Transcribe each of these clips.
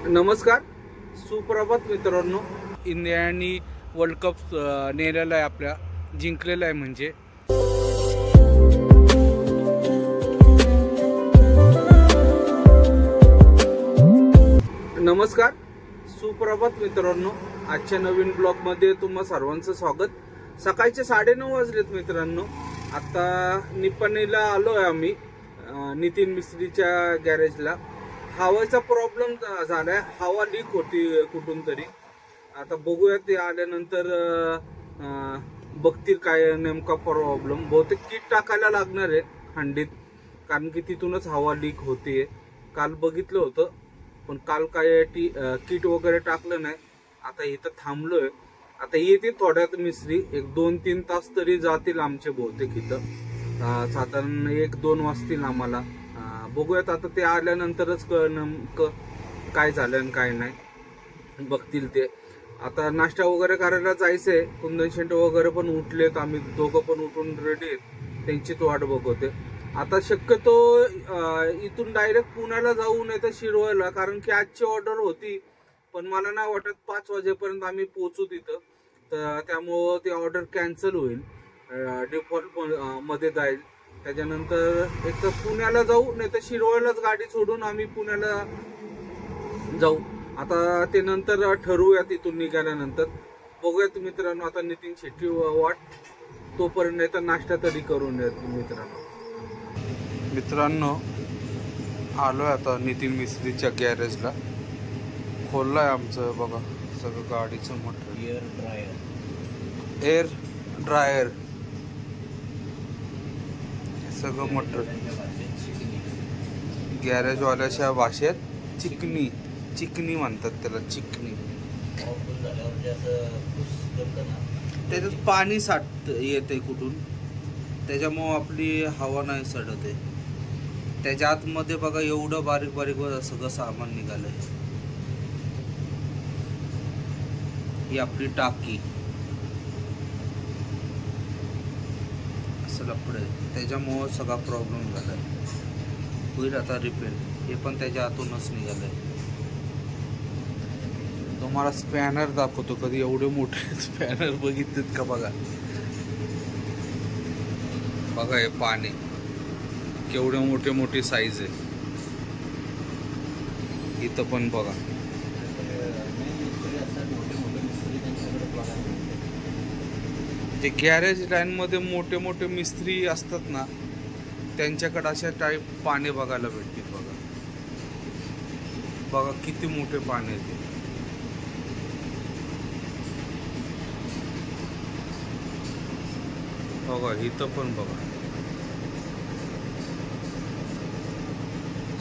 नमस्कार, सुप्रभात मित्रांनो. इंडियाने वर्ल्ड कप नेलेला आहे, आपल्या जिंकलेला आहे. म्हणजे नमस्कार, सुप्रभात मित्रांनो. आजच्या नवीन ब्लॉग मध्ये तुम्हा सर्वांचं स्वागत. सकाळचे 9:30 वाजलेत मित्रांनो. आता निप्पाणीला आलोय आम्ही नितीन मिस्त्रीच्या गॅरेजला. हवाचा प्रॉब्लेम झालाय, हवा लीक होती कुठून तरी. आता बघूया ते आल्यानंतर बघतील काय नेमका प्रॉब्लेम. बहुतेक किट टाकायला लागणार आहे हंडीत, कारण की तिथूनच हवा लीक होतीये. काल बघितलं होतं, पण काल काय किट वगैरे टाकलं नाही. आता इथं थांबलोय. आता येते थोड्यात मिस्त्री, 1-2-3 तास तरी जातील आमचे बहुतेक. इथं साधारण 1-2 वाजतील आम्हाला. बघूयात आता ते आल्यानंतरच नेमकं काय झालं आणि काय नाही, बघतील ते. आता नाश्ता वगैरे करायला जायचंय. कुंदन शेंट वगैरे पण उठलेत, आम्ही दोघं पण उठून रेडी आहेत, त्यांचीच वाट बघतोय. आता शक्यतो इथून डायरेक्ट पुण्याला जाऊ, नाही तर शिरवळला, कारण की आजची ऑर्डर होती. पण मला नाही वाटत 5 वाजेपर्यंत आम्ही पोहोचू तिथं, तर त्यामुळं ती ऑर्डर कॅन्सल होईल, डिफॉल्ट मध्ये जाईल. त्याच्यानंतर एक तर पुण्याला जाऊ, नाही तर शिरवळलाच गाडी सोडून आम्ही पुण्याला जाऊ. आता ते नंतर ठरवूया तिथून निघाल्यानंतर. बघूयात मित्रांनो. आता नितीन शेट्टी वाट, तोपर्यंत नाही तर नाश्ता तरी करून येत मित्रांनो. आलोय आता नितीन मिस्त्रीच्या गॅरेजला. खोललाय आमचं बघा सगळं गाडीचं मटेरियल. एअर ड्रायर सगळं मटेरियल. गॅरेजवाल्याच्या भाषेत चिकनी म्हणतात त्याला, चिकनी. त्याच्यात पाणी येते कुठून, त्याच्यामुळे आपली हवा नाही सडत आहे. त्याच्या आतमध्ये बघा एवढं बारीक बारीक सगळं सामान निघालंय. ही आपली टाकी असं लपड आहे, त्याच्यामुळं सगळा प्रॉब्लेम झालाय. होईल आता रिपेअर. हे पण त्याच्या आतूनच निघालंय. तुम्हाला स्पॅनर दाखवतो. कधी एवढे मोठे स्पॅनर बघितलेत का? बघा बघा, हे पाणी केवढे मोठे मोठी साईज आहे. इथं पण बघा. जे गॅरेज लाईन मध्ये मोठे मोठे मिस्त्री असतात ना, त्यांच्याकडे अशा टाईप पाणी बघायला भेटतील. बघा बघा किती मोठे पाणी आहे ते. बघा इथं पण बघा,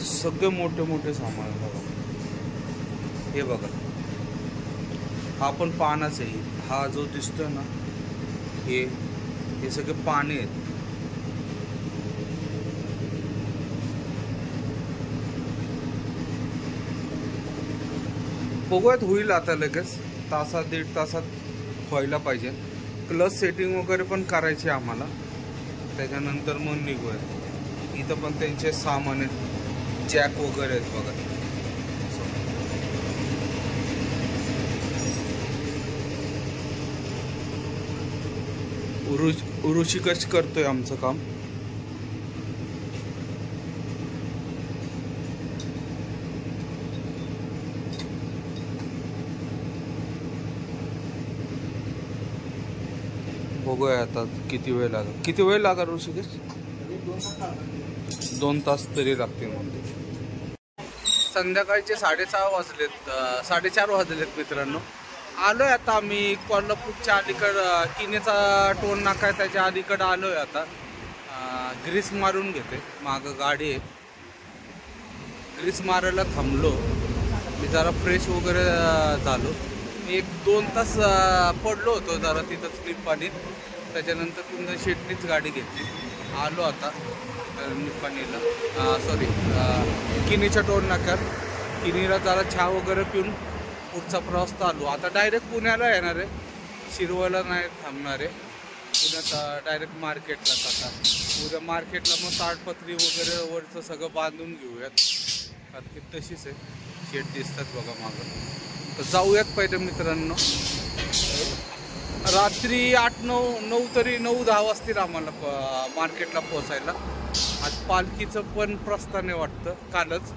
सगळे मोठे मोठे सामान. बघा हे बघा, हा पण पाण्याच आहे. हा जो दिसतोय ना, हे सगळे पाणी आहेत. बघूयात, होईल आता लगेच. तासात 1.5 तासात व्हायला पाहिजे. क्लच सेटिंग वगैरे पण करायची आम्हाला, त्याच्यानंतर मग निघूयात. इथं पण त्यांचे सामान आहेत, जॅक वगैरे आहेत बघा. ऋषिकेश करतोय आमचं काम. बघूया आता किती वेळ लागेल. किती वेळ लागेल ऋषिकेश? 2 तास तरी लागतील. संध्याकाळचे 6:30 वाजलेत, 4:30 वाजलेत मित्रांनो. आलोय आता आम्ही कोल्हापूरच्या अलीकडं, किनेचा टोल नाका आहे त्याच्या अलीकडं आलोय. आता ग्रीस मारून घेते. मागं गाडी आहे, ग्रीस मारायला थांबलो. मी जरा फ्रेश वगैरे झालो. 1-2 तास पडलो होतो जरा तिथंच निप्पाणीत. त्याच्यानंतर कुंदन शेट्टीच गाडी घेतली. आलो आता निप्पाणीला, सॉरी किनीच्या टोल नाक्यात. किनीला जरा चहा वगैरे पिऊन पुढचा प्रवास चालू. आता डायरेक्ट पुण्याला येणार आहे, शिरवळला नाही थांबणार आहे. पुण्यात डायरेक्ट मार्केटला. आता उद्या मार्केटला मग ताडपत्री वगैरे वरचं सगळं बांधून घेऊयात, कारण की तशीच आहे. शेड दिसतात बघा मागं. तर जाऊयात पहिले मित्रांनो. रात्री 8-9 तरी 9-10 वाजतील आम्हाला मार्केटला पोहोचायला. आज पालखीचं पण प्रस्थान आहे वाटतं, कालच.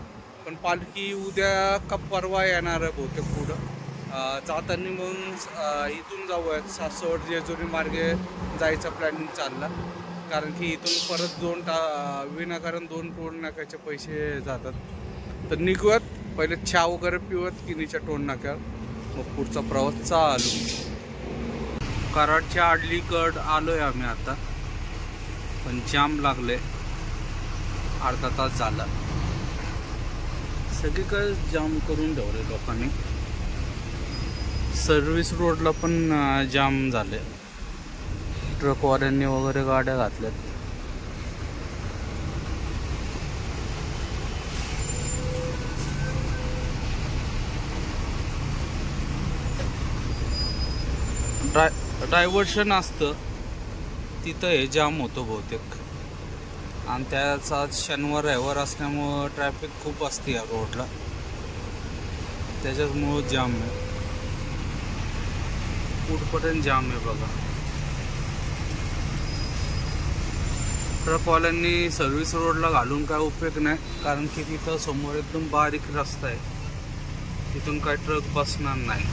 पण पालखी उद्या का परवा येणार आहे बहुतेक पुढं. जाताना मग इथून जाऊयात, सासवड जेजुरी मार्गे जायचा प्लॅनिंग चालला. कारण की इथून परत विनाकारण 2 टोल नाक्याचे पैसे जातात. तर निघूयात पहिले, चहा वगैरे पिऊयात किनीच्या टोल नाक्यावर, मग पुढचा प्रवास चालू. कराडच्या अडलीकड आलोय आम्ही आता, पण जाम लागले, अर्धा तास झाला. सगळीकडे जाम करून ठेवले लोकांनी. सर्व्हिस रोडला पण जाम झाले, ट्रकवाल्यांनी वगैरे गाड्या घातल्यात. डायव्हर्शन असतं तिथं हे जाम होतं बहुतेक. आणि त्याचा शनिवार रविवार असल्यामुळं ट्रॅफिक खूप असते या रोडला, त्याच्यामुळं जाम आहे. कुठपर्यंत जाम आहे बघा. ट्रकवाल्यांनी सर्व्हिस रोडला घालून काय उपयोग नाही, कारण की तिथं समोर एकदम बारीक रस्ता आहे, तिथून काय ट्रक बसणार नाही.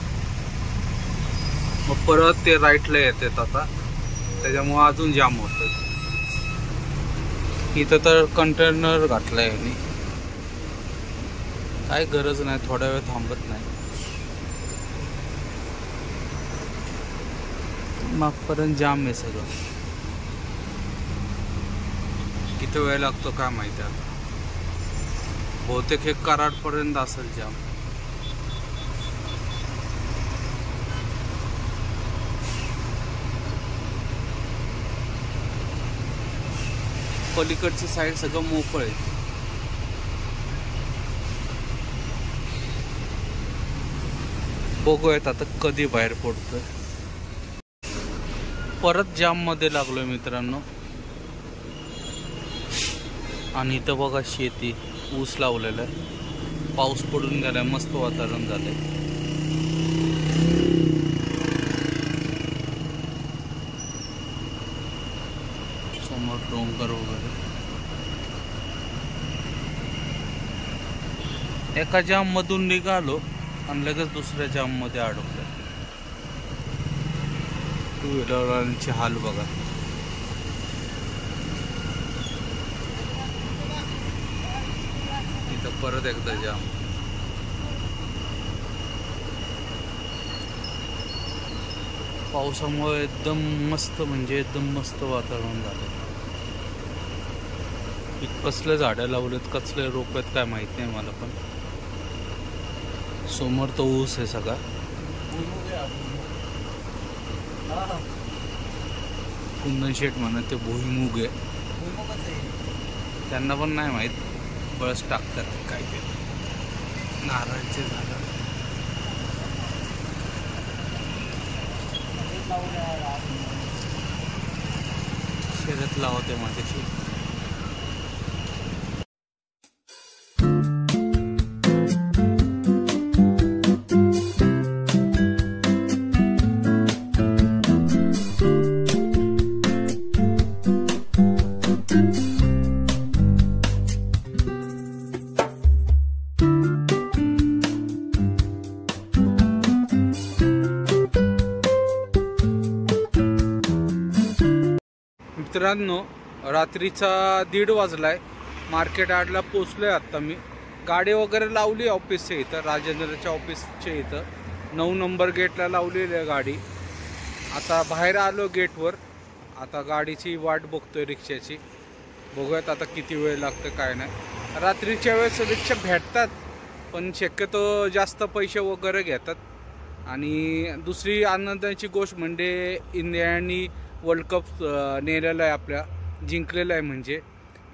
मग परत ते राईटला येतात आता, त्याच्यामुळं अजून जाम होतं. इथं तर कंटेनर घातलाय यांनी, काय गरज नाही, थोडा वेळ थांबत नाही. मागपर्यंत जाम आहे सगळं. किती वेळ लागतो काय माहिती आता. बहुतेक हे कराडपर्यंत असेल जाम. पलीकडची साईड सगळं मोकळ आहे. बघूयात आता कधी बाहेर पडतोय. परत जाम मध्ये लागलोय मित्रांनो. आणि इथं बघा शेती, ऊस लावलेला आहे, पाऊस पडून गेलाय, मस्त वातावरण झालंय. समोर डोंगर वगैरे. एका जाम मधून निघालो आणि लगेच दुसऱ्या जाम मध्ये अडकलो. टू व्हीलरवाल्यांचे हाल बघा. इथं परत एकदा जाम. पावसामुळे एकदम मस्त, म्हणजे एकदम मस्त वातावरण झालं. कसले झाडं लावलेत, कसले रोप आहेत काय माहित नाही मला, पण समोर तो ऊस आहे सगळा. कुंदन शेट म्हणत ते भुईमुग आहे, त्यांना पण नाही माहित, बळच टाकतात काय ते. नारळाचे झाड शर्यत लावते माझ्याशी. मित्रांनो, रात्रीचा 1:30 वाजलाय. मार्केट यार्डला पोचलोय आता मी. गाडी वगैरे लावली ऑफिसच्या इथं, राजेंद्रच्या ऑफिसच्या इथं 9 नंबर गेटला लावलेली आहे गाडी. आता बाहेर आलो गेटवर, आता गाडीची वाट बघतोय रिक्षाची. बघूयात आता किती वेळ लागतो काय नाही. रात्रीच्या वेळेस रिक्षा भेटतात, पण शक्यतो जास्त पैसे वगैरे घेतात. आणि दुसरी आनंदाची गोष्ट म्हणजे इंडियानी वर्ल्ड कप नेलेला आहे, आपल्या जिंकलेला आहे. म्हणजे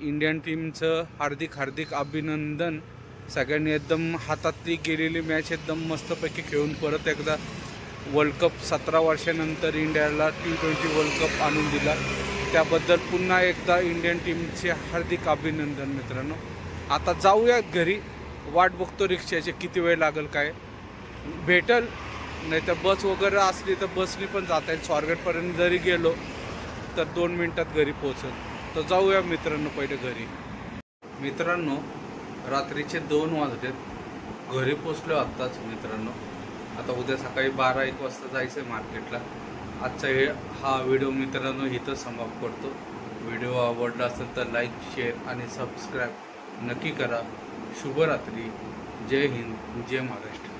इंडियन टीमचं हार्दिक अभिनंदन. सगळ्यांनी एकदम हातातली गेलेली मॅच एकदम मस्तपैकी खेळून परत एकदा वर्ल्ड कप 17 वर्षानंतर इंडियाला T20 वर्ल्ड कप आणून दिला. त्याबद्दल पुन्हा एकदा इंडियन टीमचे हार्दिक अभिनंदन मित्रांनो. आता जाऊया घरी, वाट बघतो रिक्षाचे, किती वेळ लागेल काय भेटल, नाही तर बस वगैरे असली तर बसनी पण जाता येईल. स्वारगेटपर्यंत जरी गेलो तर 2 मिनिटात घरी पोहोचेल. तर जाऊया मित्रांनो पहिले घरी. मित्रांनो रात्रीचे 2 वाजलेत, घरी पोचलो आत्ताच मित्रांनो. आता उद्या सकाळी 12-1 वाजता जायचं आहे मार्केटला. आजचा हा व्हिडिओ मित्रांनो इथं समाप्त करतो. व्हिडिओ आवडला असेल तर लाईक, शेअर आणि सबस्क्राईब नक्की करा. शुभरात्री. जय हिंद, जय महाराष्ट्र.